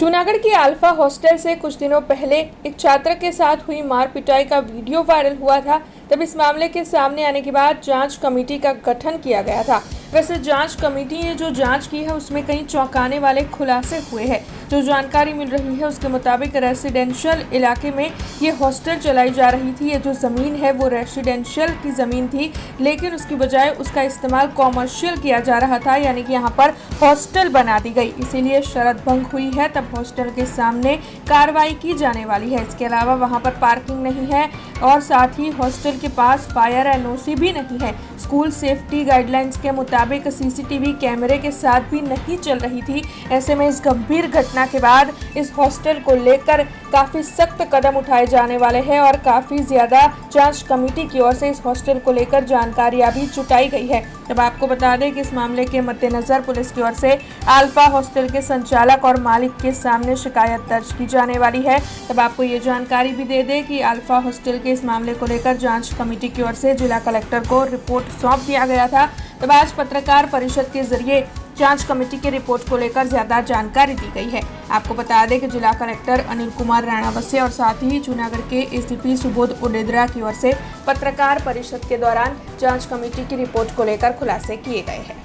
जूनागढ़ की alpha hostel से कुछ दिनों पहले एक छात्र के साथ हुई मार पिटाई का वीडियो वायरल हुआ था। तब इस मामले के सामने आने के बाद जांच कमेटी का गठन किया गया था। वैसे जांच कमेटी ने जो जांच की है उसमें कई चौंकाने वाले खुलासे हुए हैं। जो जानकारी मिल रही है उसके मुताबिक रेसिडेंशियल इलाके में ये हॉस्टल चलाई जा रही थी। ये जो ज़मीन है वो रेसिडेंशियल की ज़मीन थी, लेकिन उसकी बजाय उसका इस्तेमाल कॉमर्शियल किया जा रहा था, यानी कि यहाँ पर हॉस्टल बना दी गई। इसीलिए शरत भंग हुई है। तब हॉस्टल के सामने कार्रवाई की जाने वाली है। इसके अलावा वहाँ पर पार्किंग नहीं है और साथ ही हॉस्टल के पास फायर एनओसी भी नहीं है। स्कूल सेफ्टी गाइडलाइंस के मुताबिक सीसीटीवी कैमरे के साथ भी नहीं चल रही थी। ऐसे में इस गंभीर घटना के बाद इस हॉस्टल को लेकर काफी सख्त कदम उठाए जाने वाले हैं और काफी ज्यादा जांच कमेटी की ओर से इस हॉस्टल को लेकर जानकारियां भी जुटाई गई है। तब आपको बता दें कि इस मामले के मद्देनजर पुलिस की ओर से अल्फा हॉस्टल के संचालक और मालिक के सामने शिकायत दर्ज की जाने वाली है। तब आपको ये जानकारी भी दे दें कि अल्फा हॉस्टल के इस मामले को लेकर जांच कमेटी की ओर से जिला कलेक्टर को रिपोर्ट सौंप दिया गया था। तब आज पत्रकार परिषद के जरिए जांच कमेटी की रिपोर्ट को लेकर ज्यादा जानकारी दी गई है। आपको बता दें कि जिला कलेक्टर अनिल कुमार राणावसे और साथ ही जूनागढ़ के एसडीपी सुबोध ओडेदरा की ओर से पत्रकार परिषद के दौरान जांच कमेटी की रिपोर्ट को लेकर खुलासे किए गए हैं।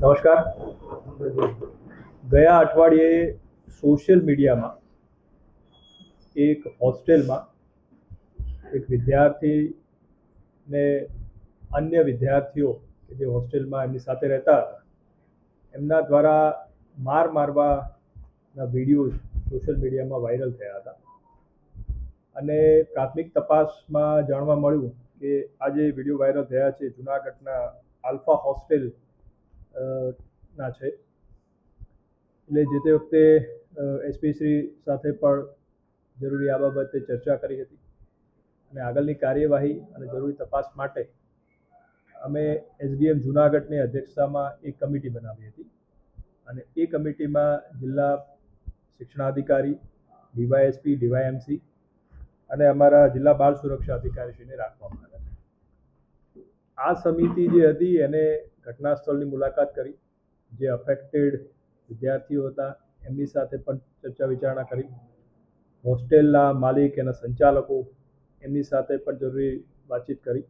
नमस्कार। गया अठवाडिये सोशल मीडिया में एक हॉस्टेल में एक विद्यार्थी ने अन्य विद्यार्थीओ के जो हॉस्टेल में एमनी साथे रहता एमना द्वारा मार मारवाना विडियोज सोशल मीडिया में वायरल थया था अने प्राथमिक तपास में जाणवा मळ्युं के आ जे विडियो वायरल थया छे जूनागढ़ना अल्फा हॉस्टेल ना छे। એટલે જે તે વખતે એસપી શ્રી સાથે પણ જરૂરી આ બાબતે ચર્ચા કરી હતી અને આગળની કાર્યવાહી અને જરૂરી તપાસ માટે અમે એસડીએમ જૂનાગઢની અધ્યક્ષતામાં એક કમિટી બનાવી હતી અને એ કમિટીમાં જિલ્લા શિક્ષણાધિકારી, ડીવાયએસપી, ડીવાયએમસી અને અમારા જિલ્લા બાળ સુરક્ષા અધિકારીશ્રીને રાખવામાં આવ્યા છે। આ સમિતિ જે હતી એને ઘટના સ્થળની મુલાકાત કરી, જે અફેક્ટેડ વિદ્યાર્થીઓ હતા એમની સાથે પણ ચર્ચા વિચારણા કરી, હોસ્ટેલના માલિક એના સંચાલકો એમની સાથે પણ જરૂરી વાતચીત કરી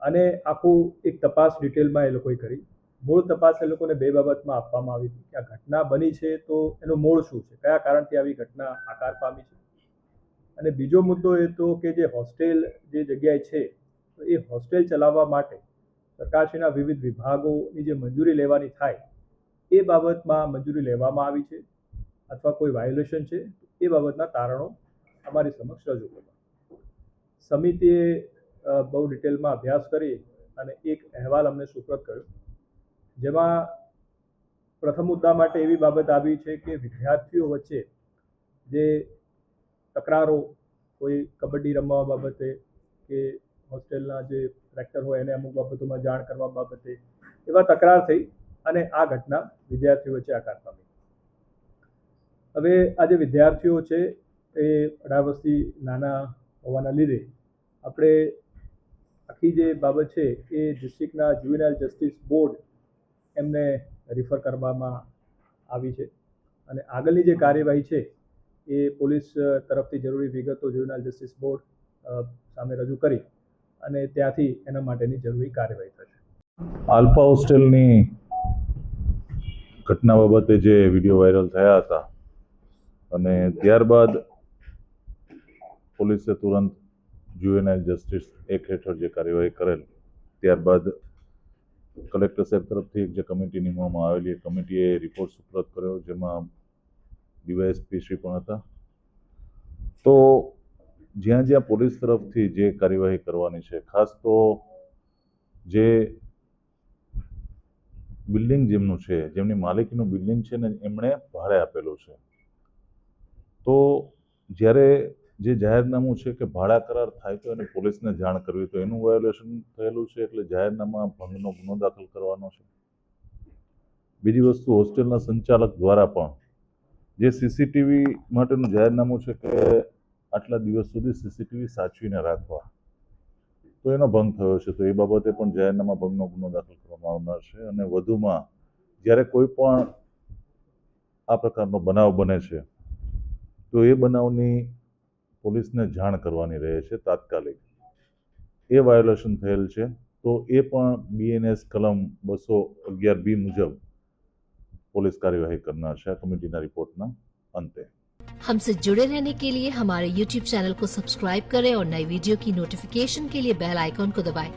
અને આખું એક તપાસ ડિટેલમાં એ લોકોએ કરી। મૂળ તપાસ એ લોકોને બે બાબતમાં આપવામાં આવી હતી કે આ ઘટના બની છે તો એનું મૂળ શું છે, કયા કારણથી આવી ઘટના આકાર પામી છે અને બીજો મુદ્દો એ તો કે જે હોસ્ટેલ જે જગ્યાએ છે તો એ હોસ્ટેલ ચલાવવા માટે સરકારશ્રીના વિવિધ વિભાગોની જે મંજૂરી લેવાની થાય એ બાબતમાં મંજૂરી લેવામાં આવી છે અથવા કોઈ વાયોલેશન છે એ બાબતના તારણો અમારી સમક્ષ રજૂ કરવા। સમિતિએ બહુ ડિટેલમાં અભ્યાસ કરી અને એક અહેવાલ અમને સુપ્રત કર્યો, જેમાં પ્રથમ મુદ્દા માટે એવી બાબત આવી છે કે વિદ્યાર્થીઓ વચ્ચે જે તકરારો, કોઈ કબડ્ડી રમવા બાબતે કે હોસ્ટેલના જે ડિરેક્ટર હોય એને અમુક બાબતોમાં જાણ કરવા બાબતે એવા તકરાર થઈ અને આ ઘટના વિદ્યાર્થીઓ વચ્ચે આકાર પામી। હવે આ જે વિદ્યાર્થીઓ છે એ 18 વર્ષથી નાના હોવાના લીધે આપણે આખી જે બાબત છે એ ડિસ્ટ્રિક્ટના જ્યુવેનાઇલ જસ્ટિસ બોર્ડ એમને રિફર કરવામાં આવી છે અને આગળની જે કાર્યવાહી છે એ પોલીસ તરફથી જરૂરી વિગતો જ્યુવેનાઇલ જસ્ટિસ બોર્ડ સામે રજૂ કરી અને ત્યાંથી એના માટેની જરૂરી કાર્યવાહી થશે। આલ્ફા હોસ્ટેલની ઘટના બાબતે જે વિડીયો વાયરલ થયા હતા અને ત્યારબાદ પોલીસે તુરંત જ્યુવેનાઇલ જસ્ટિસ એક્ટ હેઠળ જે કાર્યવાહી કરેલ, ત્યારબાદ કલેક્ટર સાહેબ તરફથી એક જે કમિટી નિમવામાં આવેલી એ કમિટીએ રિપોર્ટ સુપ્રત કર્યો, જેમાં ડીવાયએસપી શ્રી પણ હતા। તો જ્યાં જ્યાં પોલીસ તરફથી જે કાર્યવાહી કરવાની છે, ખાસ તો જે બિલ્ડિંગ જેમનું છે, જેમની માલિકીનું બિલ્ડિંગ છે ને એમણે ભાડે આપેલું છે, તો જ્યારે જે જાહેરનામું છે કે ભાડા કરાર થાય તો એને પોલીસને જાણ કરવી, તો એનું વાયોલેશન થયેલું છે એટલે જાહેરનામા ભંગનો ગુનો દાખલ કરવાનો છે। બીજી વસ્તુ, હોસ્ટેલના સંચાલક દ્વારા પણ જે સીસીટીવી માટેનું જાહેરનામું છે કે આટલા દિવસ સુધી સીસીટીવી સાચવીને રાખવા, તો એનો ભંગ થયો છે, તો એ બાબતે પણ જાહેરનામા ભંગનો ગુનો દાખલ કરવામાં આવનાર છે। અને વધુમાં જ્યારે કોઈ પણ આ પ્રકારનો બનાવ બને છે તો એ બનાવની પોલીસને જાણ કરવાની રહે છે તાત્કાલિક. એ વાયોલેશન થયેલ છે તો એ પણ BNS કલમ 211B મુજબ पुलिस कार्यवाही करना है कमेटी ना रिपोर्ट ना अंते। हमसे जुड़े रहने के लिए हमारे YouTube चैनल को सब्सक्राइब करें और नई वीडियो की नोटिफिकेशन के लिए बेल आइकॉन को दबाएं।